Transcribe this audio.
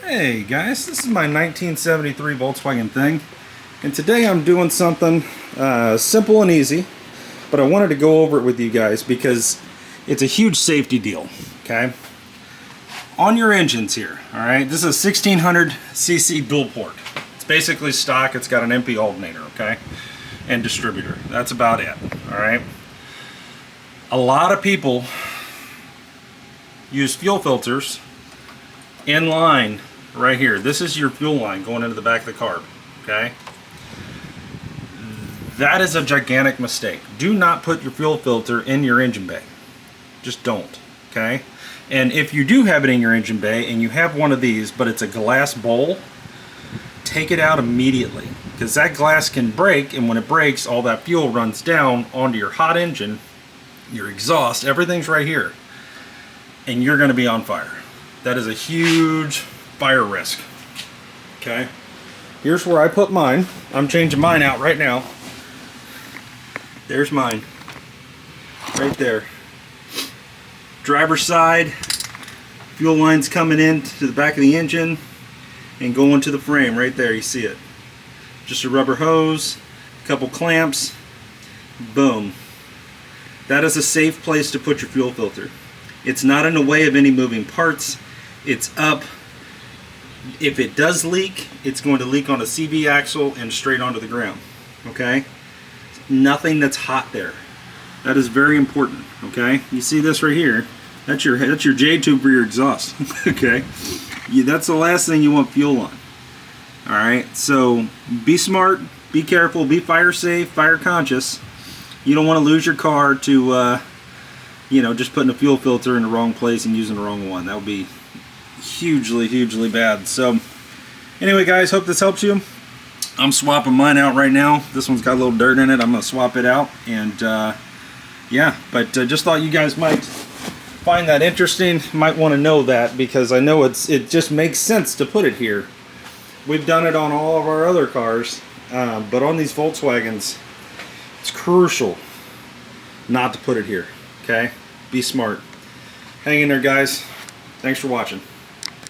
Hey guys, this is my 1973 Volkswagen thing, and today I'm doing something simple and easy, but I wanted to go over it with you guys because it's a huge safety deal, okay? On your engines here, alright, this is a 1600cc dual port. It's basically stock, it's got an MP alternator, okay? And distributor. That's about it, alright? A lot of people use fuel filters in line right here. This is your fuel line going into the back of the carb, okay? That is a gigantic mistake. Do not put your fuel filter in your engine bay. Just don't, okay? And if you do have it in your engine bay and you have one of these, but it's a glass bowl, take it out immediately, because that glass can break, and when it breaks, all that fuel runs down onto your hot engine, your exhaust, everything's right here, and you're going to be on fire. That is a huge fire risk. Okay, here's where I put mine. I'm changing mine out right now. There's mine right there. Driver's side, fuel lines coming in to the back of the engine and going to the frame right there. You see it, just a rubber hose, a couple clamps, boom. That is a safe place to put your fuel filter. It's not in the way of any moving parts. It's up. If it does leak, it's going to leak on a CV axle and straight onto the ground. Okay? Nothing that's hot there. That is very important. Okay? You see this right here? That's your J tube for your exhaust. Okay? That's the last thing you want fuel on. All right? So be smart, be careful, be fire safe, fire conscious. You don't want to lose your car to just putting a fuel filter in the wrong place and using the wrong one. That would be hugely bad. So anyway guys, hope this helps you. I'm swapping mine out right now. This one's got a little dirt in it. I'm gonna swap it out, and yeah, but just thought you guys might find that interesting, might want to know that, because I know it just makes sense to put it here. We've done it on all of our other cars, but on these Volkswagens it's crucial not to put it here. Okay, be smart. Hang in there guys. Thanks for watching.